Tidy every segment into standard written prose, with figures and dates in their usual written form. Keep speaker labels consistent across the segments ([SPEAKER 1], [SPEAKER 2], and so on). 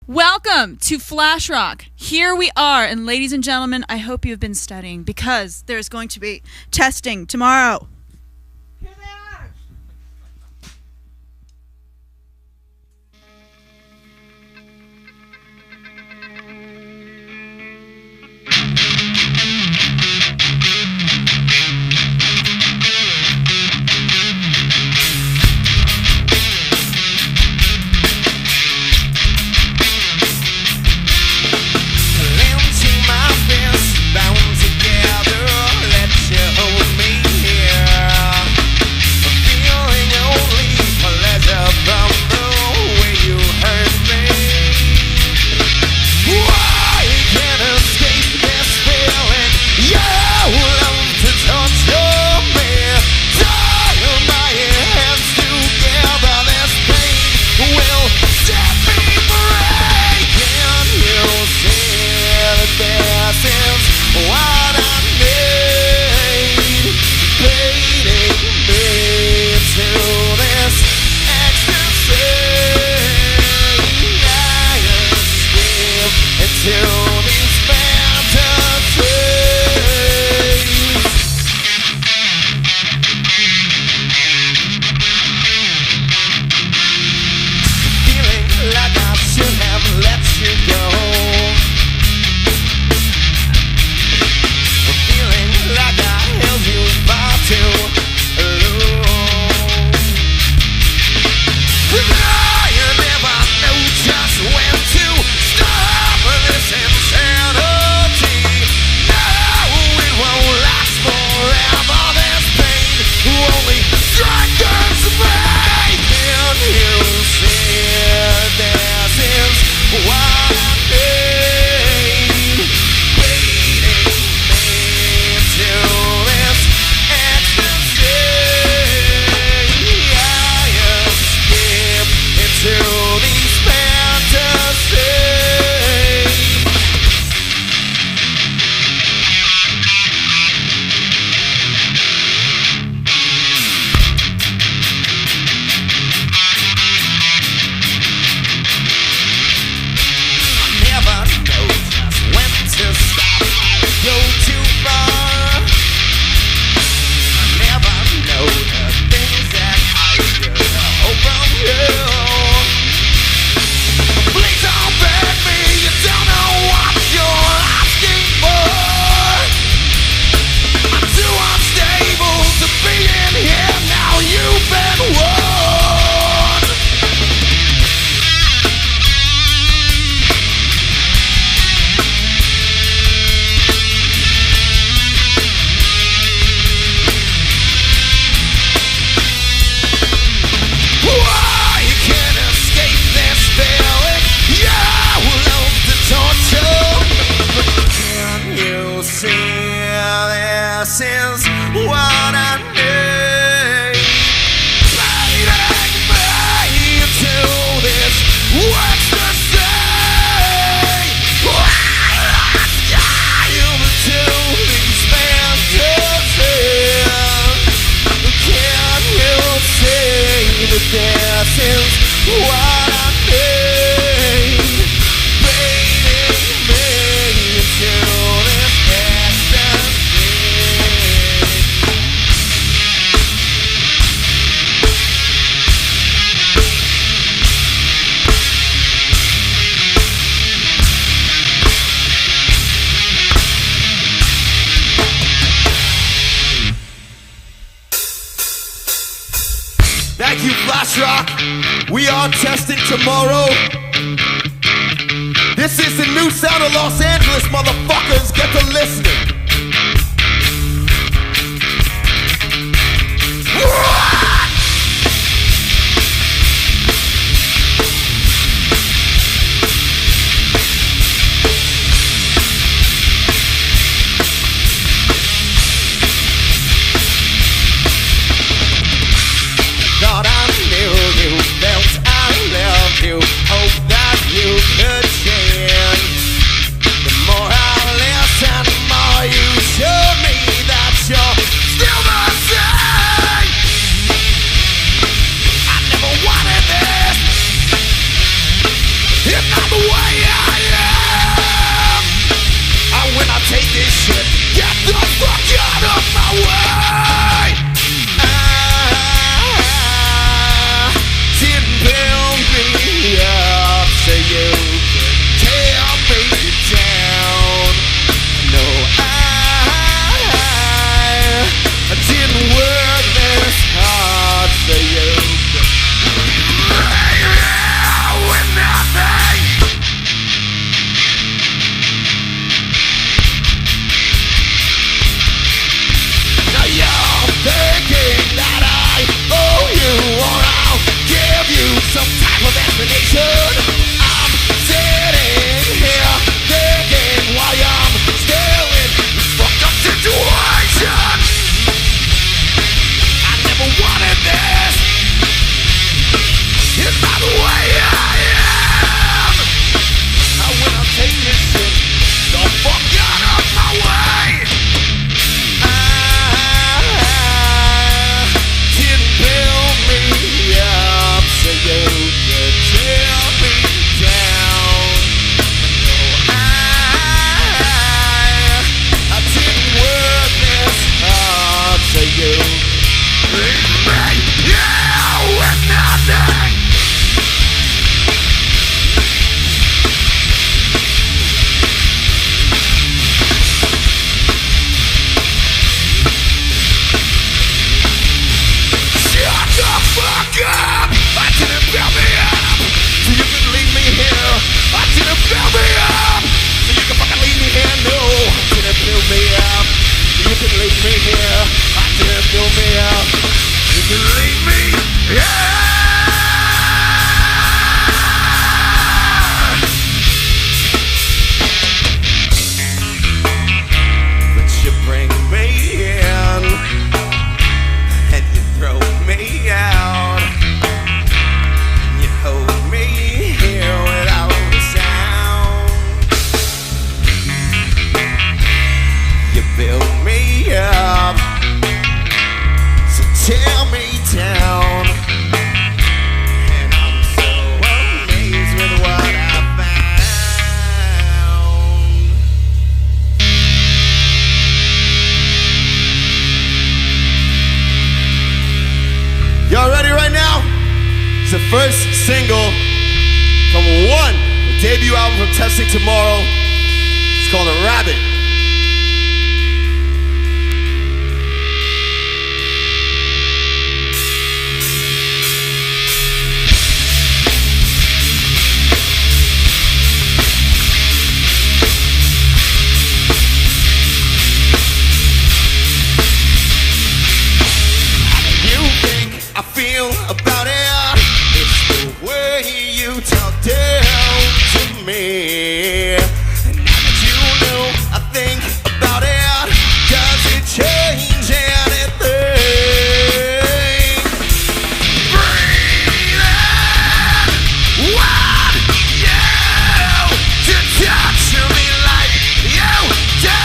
[SPEAKER 1] Welcome to FlashRock. Here we are, and ladies and gentlemen, I hope you have been studying because there's going to be testing tomorrow. Here they are.
[SPEAKER 2] Thank you, FlashRock. We are testing tomorrow. This is the new sound of Los Angeles, motherfuckers. Get to listening.
[SPEAKER 3] Thought I knew you, felt I loved you, hope that you could change. The more I listen, the more
[SPEAKER 2] Y'all ready right now? It's the first single from the debut album from Testing Tomorrow. It's called A Rabbit. I feel about it, it's the way you talk down to me. And now that you know I think about it, does it change anything? Breathing, want you to touch me like you do.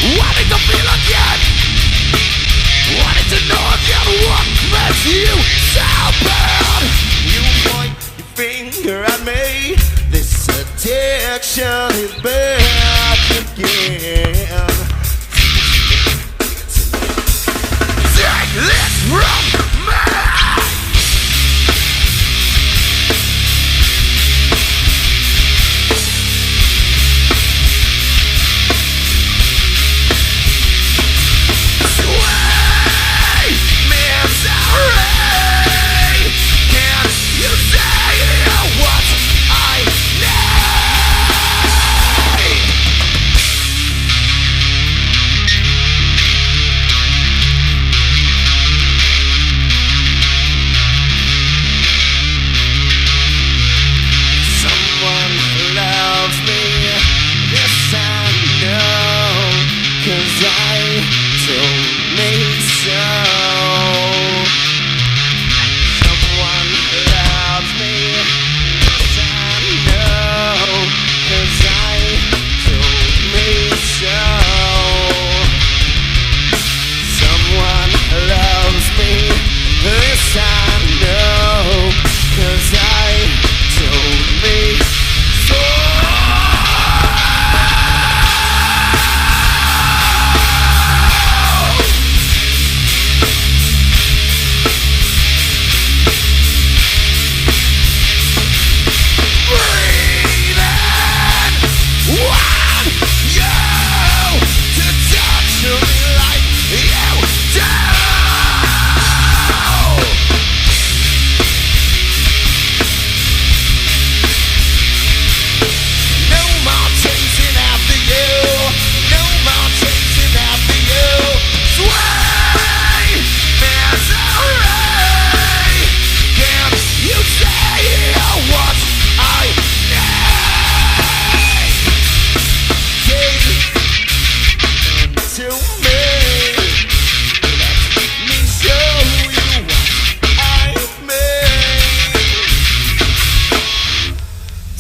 [SPEAKER 2] Wanted to feel again. Wanted to know again what makes you so bad. You point your finger at me. This addiction is back again. Take this from me.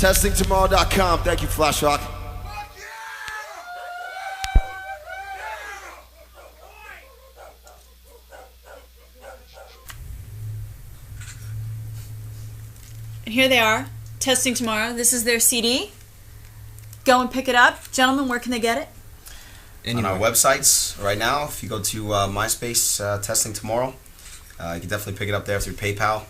[SPEAKER 2] TestingTomorrow.com. Thank you, FlashRock.
[SPEAKER 1] And here they are, Testing Tomorrow. This is their CD. Go and pick it up. Gentlemen, where can they get it?
[SPEAKER 4] On our websites right now. If you go to MySpace, Testing Tomorrow, You can definitely pick it up there through PayPal.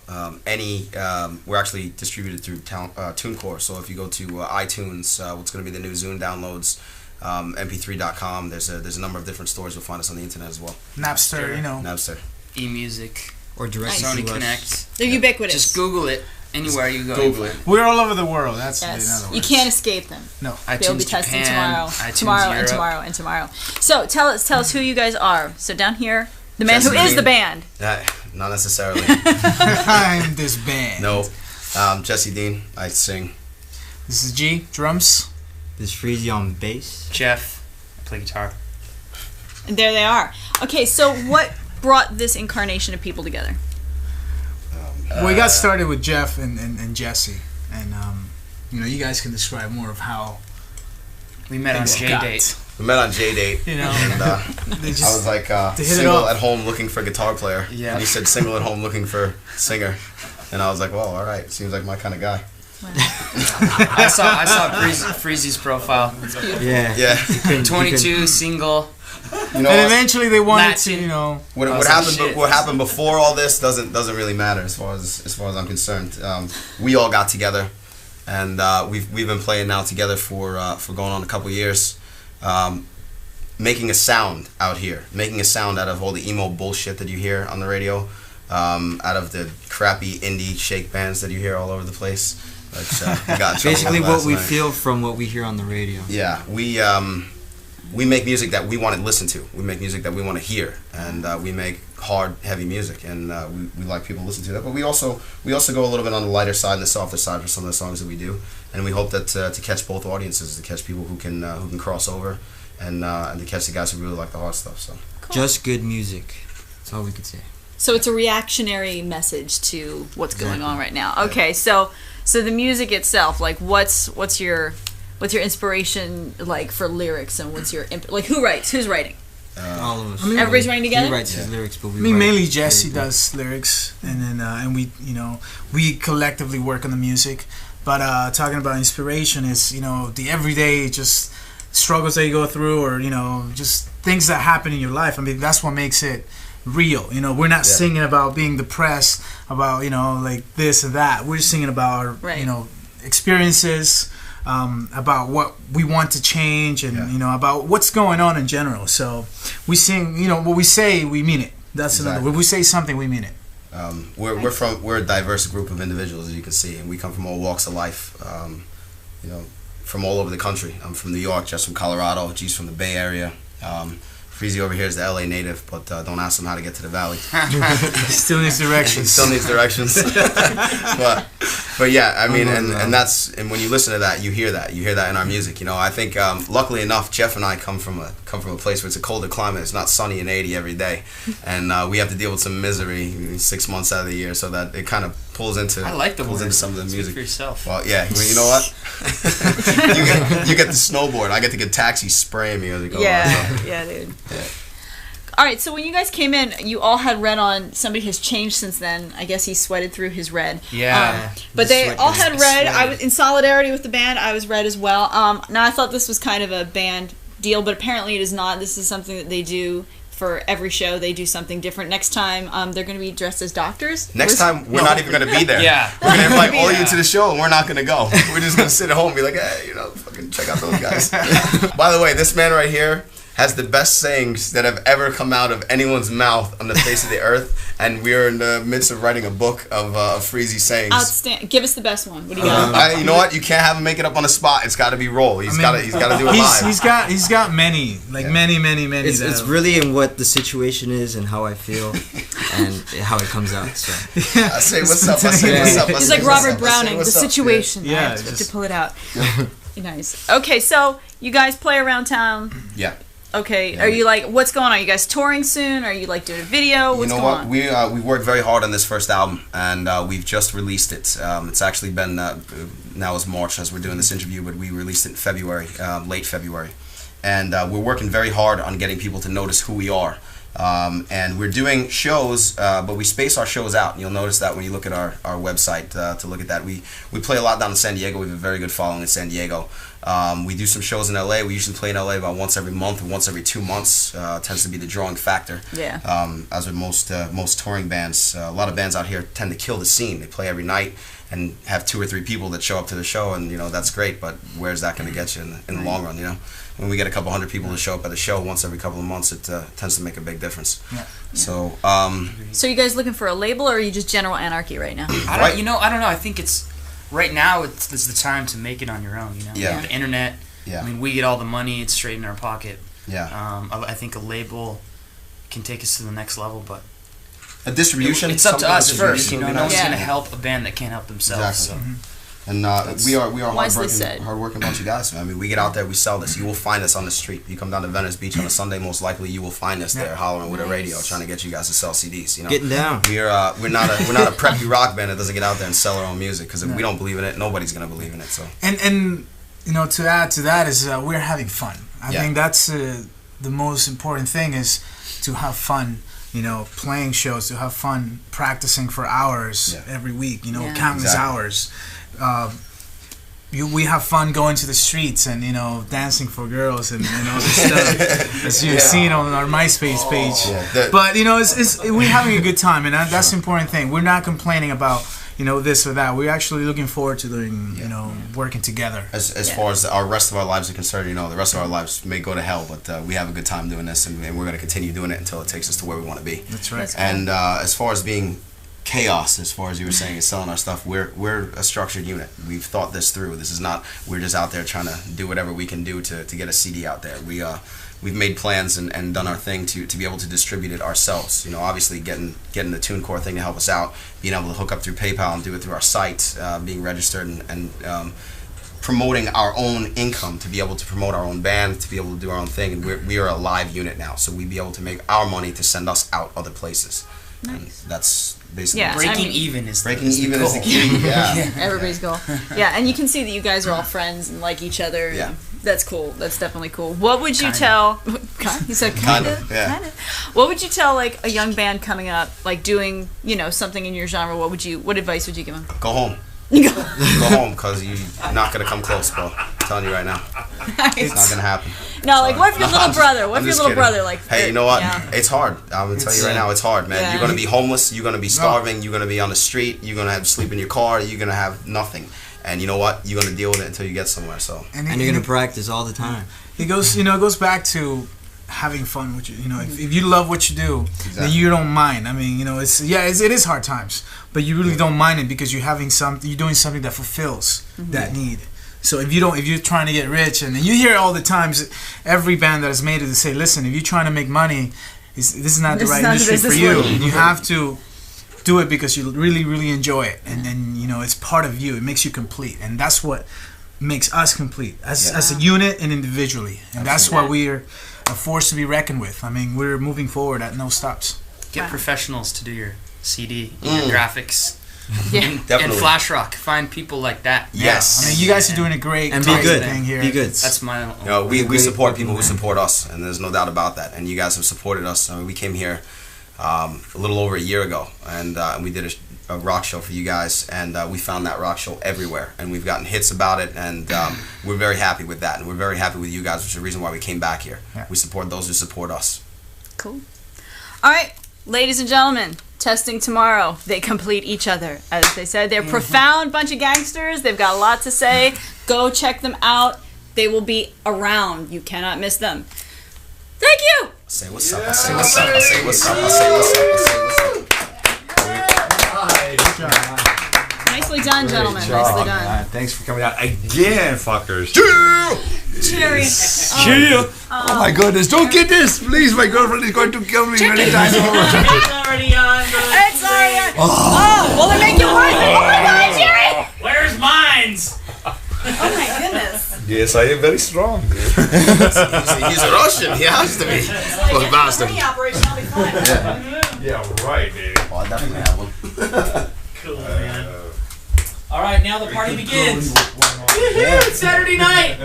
[SPEAKER 4] We're actually distributed through TuneCore. So if you go to iTunes, what's going to be the new Zune downloads, mp3.com. There's a number of different stores. You'll find us on the internet as well.
[SPEAKER 5] Napster, you know.
[SPEAKER 4] Napster.
[SPEAKER 6] eMusic.
[SPEAKER 7] Or direct
[SPEAKER 6] Sony Connect.
[SPEAKER 1] They're ubiquitous.
[SPEAKER 6] Just Google it. Anywhere you go.
[SPEAKER 4] Google it.
[SPEAKER 5] We're all over the world. That's in
[SPEAKER 1] Yes,
[SPEAKER 5] other
[SPEAKER 1] you
[SPEAKER 5] words.
[SPEAKER 1] can't escape them.
[SPEAKER 5] No.
[SPEAKER 1] They'll be
[SPEAKER 6] iTunes
[SPEAKER 1] testing
[SPEAKER 6] Japan,
[SPEAKER 1] tomorrow,
[SPEAKER 6] iTunes
[SPEAKER 1] tomorrow, and
[SPEAKER 6] Europe.
[SPEAKER 1] tomorrow, and tomorrow. So tell us who you guys are. So down here, the man who
[SPEAKER 4] Jesse
[SPEAKER 1] is the
[SPEAKER 4] Dean.
[SPEAKER 1] band.
[SPEAKER 4] Not necessarily.
[SPEAKER 5] I'm this band.
[SPEAKER 4] No. Jesse Dean. I sing.
[SPEAKER 5] This is G, drums.
[SPEAKER 7] This Freezy on bass.
[SPEAKER 6] Jeff, I play guitar.
[SPEAKER 1] And there they are. Okay, so what brought this incarnation of people together?
[SPEAKER 5] We got started with Jeff and Jesse, and you guys can describe more of how
[SPEAKER 6] We met on
[SPEAKER 5] things
[SPEAKER 6] J
[SPEAKER 5] got.
[SPEAKER 6] Date.
[SPEAKER 4] We met on J-Date.
[SPEAKER 5] You know,
[SPEAKER 4] And,
[SPEAKER 5] they
[SPEAKER 4] I
[SPEAKER 5] just
[SPEAKER 4] was like,
[SPEAKER 5] hit it
[SPEAKER 4] single
[SPEAKER 5] off.
[SPEAKER 4] at home looking for guitar player.
[SPEAKER 6] Yeah.
[SPEAKER 4] And he said single at home looking for singer. And I was like, well, all right. Seems like my kind of guy.
[SPEAKER 6] I saw Freezy's profile.
[SPEAKER 7] Yeah.
[SPEAKER 4] Yeah.
[SPEAKER 6] 22, single.
[SPEAKER 4] You know,
[SPEAKER 5] and eventually they wanted to,
[SPEAKER 6] Latin.
[SPEAKER 5] you know.
[SPEAKER 4] what
[SPEAKER 6] I was
[SPEAKER 4] happened?
[SPEAKER 6] like, shit.
[SPEAKER 4] What happened before all this doesn't really matter as far as I'm concerned. We all got together, and we've been playing now together for going on a couple years, making a sound out here, making a sound out of all the emo bullshit that you hear on the radio, out of the crappy indie shake bands that you hear all over the place. Which, we got in trouble
[SPEAKER 7] Basically
[SPEAKER 4] with
[SPEAKER 7] what
[SPEAKER 4] last
[SPEAKER 7] we
[SPEAKER 4] night.
[SPEAKER 7] feel from what we hear on the radio.
[SPEAKER 4] Yeah, we make music that we want to listen to. We make music that we want to hear, and we make hard, heavy music, and we like people to listen to that. But we also go a little bit on the lighter side and the softer side for some of the songs that we do, and we hope that to catch both audiences, to catch people who can cross over, and to catch the guys who really like the hard stuff. So
[SPEAKER 7] Just good music. That's all we could say.
[SPEAKER 1] So it's a reactionary message to what's going on right now. Okay, so the music itself, like what's your inspiration like for lyrics, and what's your like who writes? Who's writing?
[SPEAKER 7] All of us.
[SPEAKER 1] Everybody's writing together?
[SPEAKER 7] He writes his lyrics, but we
[SPEAKER 5] I mean,
[SPEAKER 7] write
[SPEAKER 5] mainly Jesse
[SPEAKER 7] everything.
[SPEAKER 5] does lyrics, and then and we collectively work on the music. But talking about inspiration is the everyday just struggles that you go through, or just things that happen in your life. I mean, that's what makes it real. We're not singing about being depressed, about like this and that. We're singing about our experiences, about what we want to change, and about what's going on in general. So we sing, what we say, we mean it. That's another. When we say something, we mean it.
[SPEAKER 4] we're a diverse group of individuals, as you can see, and we come from all walks of life. From all over the country. I'm from New York, Jeff's from Colorado, G's from the Bay Area. Freezy over here is the LA native, but don't ask him how to get to the valley.
[SPEAKER 5] Still needs directions.
[SPEAKER 4] Still needs directions. but yeah, I mean, and when you listen to that, you hear that in our music. I think luckily enough, Jeff and I come from a place where it's a colder climate. It's not sunny and 80 every day, and we have to deal with some misery 6 months out of the year. So that it kind of pulls into some of the music.
[SPEAKER 6] Speak for yourself.
[SPEAKER 4] Well, yeah, well, you know what? you get the snowboard. I get to get taxis spraying me as it goes.
[SPEAKER 1] Yeah, dude. Yeah. All right, so when you guys came in, you all had red on. Somebody has changed since then. I guess he sweated through his red.
[SPEAKER 6] Yeah.
[SPEAKER 1] But they all had red. I
[SPEAKER 6] sweated.
[SPEAKER 1] was in solidarity with the band. I was red as well. Now I thought this was kind of a band deal, but apparently it is not. This is something that they do for every show. They do something different. Next time, they're going to be dressed as doctors.
[SPEAKER 4] Next time, we're not even going to be there.
[SPEAKER 6] Yeah.
[SPEAKER 4] We're going to invite all of you to the show, and we're not going to go. We're just going to sit at home and be like, hey, fucking check out those guys. By the way, this man right here has the best sayings that have ever come out of anyone's mouth on the face of the earth, and we're in the midst of writing a book of Freezy sayings.
[SPEAKER 1] Outstanding. Give us the best one. What do you got?
[SPEAKER 4] You know what? You can't have him make it up on the spot. It's got to be raw. He's got to do it live.
[SPEAKER 5] He's got many, many.
[SPEAKER 7] It's really in what the situation is and how I feel and how it comes out. So
[SPEAKER 4] I say what's up. I say what's up. I
[SPEAKER 1] He's
[SPEAKER 4] say
[SPEAKER 1] like
[SPEAKER 4] what's
[SPEAKER 1] Robert
[SPEAKER 4] up. I say
[SPEAKER 1] Browning, the
[SPEAKER 4] what's up.
[SPEAKER 1] situation.
[SPEAKER 5] Yeah,
[SPEAKER 1] I have to
[SPEAKER 5] just-
[SPEAKER 1] pull it out. Nice. Okay, so you guys play around town.
[SPEAKER 4] Yeah.
[SPEAKER 1] Okay, are you like, what's going on? Are you guys touring soon? Are you like doing a video? What's going on?
[SPEAKER 4] We worked very hard on this first album, and we've just released it. It's actually been now is March as we're doing this interview, but we released it in February, late February, and we're working very hard on getting people to notice who we are. And we're doing shows, but we space our shows out. And you'll notice that when you look at our website to look at that. We play a lot down in San Diego. We have a very good following in San Diego. We do some shows in LA. We usually play in LA about once every month or once every 2 months. Tends to be the drawing factor.
[SPEAKER 1] Yeah.
[SPEAKER 4] As with most touring bands, a lot of bands out here tend to kill the scene. They play every night and have 2 or 3 people that show up to the show, and that's great. But where's that going to get you in the long run? When we get a couple hundred people to show up at a show once every couple of months, it tends to make a big difference. Yeah. So.
[SPEAKER 1] So you guys looking for a label, or are you just general anarchy right now?
[SPEAKER 6] I don't know. I think it's right now. It's the time to make it on your own.
[SPEAKER 4] Yeah.
[SPEAKER 6] The internet.
[SPEAKER 4] Yeah.
[SPEAKER 6] I mean, we get all the money. It's straight in our pocket.
[SPEAKER 4] Yeah.
[SPEAKER 6] I think a label can take us to the next level, but
[SPEAKER 4] a distribution.
[SPEAKER 6] It's up to us first. No one's
[SPEAKER 1] Yeah.
[SPEAKER 6] going to help a band that can't help themselves.
[SPEAKER 4] Exactly.
[SPEAKER 6] So.
[SPEAKER 4] And we are
[SPEAKER 1] wisely said.
[SPEAKER 4] hardworking bunch of guys. I mean, we get out there, we sell this. You will find us on the street. You come down to Venice Beach on a Sunday, most likely you will find us there hollering with a radio, trying to get you guys to sell CDs.
[SPEAKER 7] Getting down.
[SPEAKER 4] We're not a preppy rock band that doesn't get out there and sell our own music, because if we don't believe in it, nobody's gonna believe in it. So
[SPEAKER 5] And to add to that is we're having fun. I think that's the most important thing, is to have fun. Playing shows, to have fun, practicing for hours every week. Countless hours. We have fun going to the streets and dancing for girls and all this stuff, as you've seen on our MySpace page. But we're having a good time, and that's the important thing. We're not complaining about this or that. We're actually looking forward to doing working together.
[SPEAKER 4] As far as our rest of our lives are concerned, the rest of our lives may go to hell, but we have a good time doing this, and we're going to continue doing it until it takes us to where we want to be.
[SPEAKER 5] That's right.
[SPEAKER 4] And as far as being chaos, as far as you were saying, is selling our stuff, we're a structured unit. We've thought this through. This is not, we're just out there trying to do whatever we can do to get a CD out there. We've made plans and done our thing to be able to distribute it ourselves. Obviously getting the TuneCore thing to help us out, being able to hook up through PayPal and do it through our site, being registered and promoting our own income, to be able to promote our own band, to be able to do our own thing. And we are a live unit now, so we'd be able to make our money to send us out other places. Nice. And that's basically
[SPEAKER 6] breaking even is the
[SPEAKER 4] key. Yeah.
[SPEAKER 1] Everybody's goal. Yeah, and you can see that you guys are all friends and like each other.
[SPEAKER 4] Yeah.
[SPEAKER 1] That's cool. That's definitely cool. What would you tell? You said kind of.
[SPEAKER 4] Yeah.
[SPEAKER 1] Kind of. What would you tell like a young band coming up, like doing something in your genre? What advice would you give them?
[SPEAKER 4] Go home. Go home, because you're not gonna come close, bro. I'm telling you right now. It's not gonna happen.
[SPEAKER 1] No, like what if your little brother? What if your little brother like?
[SPEAKER 4] Hey, you know what? It's hard. I'm gonna tell you right now, it's hard, man.
[SPEAKER 1] Yeah.
[SPEAKER 4] You're gonna be homeless. You're gonna be starving. You're gonna be on the street. You're gonna have to sleep in your car. You're gonna have nothing. And you know what? You're gonna deal with it until you get somewhere. So.
[SPEAKER 7] And you're gonna practice all the time.
[SPEAKER 5] It goes back to having fun with if you love what you do, then you don't mind. I mean, it is hard times, but you really don't mind it, because you're doing something that fulfills that need. So if you're trying to get rich, and you hear all the times, every band that has made it to say, listen, if you're trying to make money, this is not the right industry for you. You have to do it because you really, really enjoy it, and then it's part of you. It makes you complete, and that's what makes us complete as a unit and individually, and that's why we're a force to be reckoned with. I mean, we're moving forward at no stops.
[SPEAKER 6] Get professionals to do your CD, your graphics.
[SPEAKER 1] Yeah,
[SPEAKER 6] definitely. And FlashRock, find people like that.
[SPEAKER 4] Yes,
[SPEAKER 5] I mean, you guys are doing a great
[SPEAKER 7] and be good
[SPEAKER 5] thing here.
[SPEAKER 7] Be good.
[SPEAKER 6] That's my.
[SPEAKER 4] We support people who support us, and there's no doubt about that. And you guys have supported us. I mean, we came here a little over a year ago, and we did a rock show for you guys, and we found that rock show everywhere, and we've gotten hits about it, and we're very happy with that, and we're very happy with you guys, which is the reason why we came back here. Yeah. We support those who support us.
[SPEAKER 1] Cool. All right, ladies and gentlemen, testing tomorrow. They complete each other, as they said. They're profound bunch of gangsters. They've got a lot to say. Go check them out. They will be around. You cannot miss them. Thank you.
[SPEAKER 4] Say what's up. I say what's up. I say what's up. I say what's up. I say what's up.
[SPEAKER 1] Nicely done, gentlemen. Nicely done.
[SPEAKER 8] Thanks for coming out again, fuckers.
[SPEAKER 1] Cherry.
[SPEAKER 8] Oh my goodness, don't get this. Please, my girlfriend is going to kill me many times over.
[SPEAKER 1] It's already on. It's already on. Oh, will it make you worse? Oh my God, Jerry!
[SPEAKER 6] Where's mines?
[SPEAKER 1] Oh my goodness.
[SPEAKER 8] Yes, I am very strong.
[SPEAKER 4] He's a Russian. He has to be. Well, bastard.
[SPEAKER 1] Operation, I'll be fine.
[SPEAKER 8] Yeah, right, baby.
[SPEAKER 4] Oh, I definitely have one.
[SPEAKER 6] Cool, man. All right, now the party begins. It's Saturday night.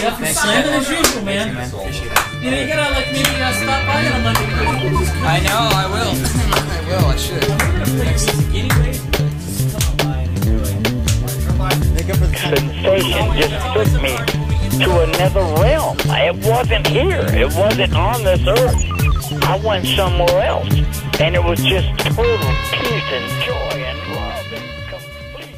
[SPEAKER 6] Jeff, you're slamming as usual, man. Appreciate it. You know, you gotta like maybe stop by on a Monday.
[SPEAKER 3] I know, I will. I will, I should.
[SPEAKER 9] Sensation just took me to another realm. It wasn't here. It wasn't on this earth. I went somewhere else. And it was just total peace and joy and love and complete.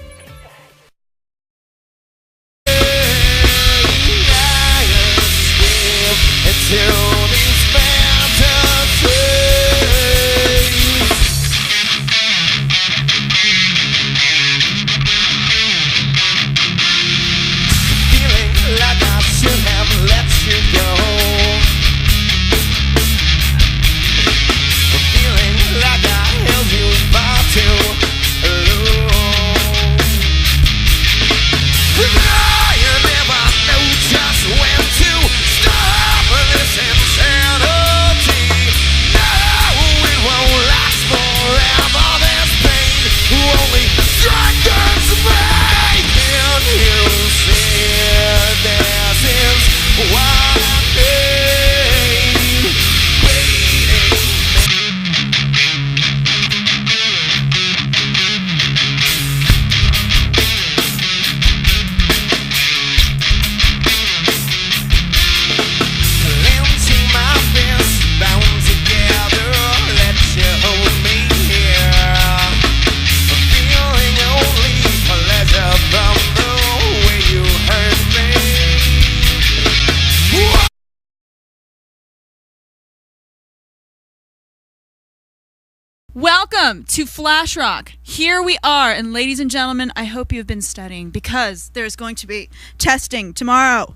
[SPEAKER 1] Welcome to FlashRock. Here we are, and ladies and gentlemen, I hope you've been studying because there's going to be testing tomorrow.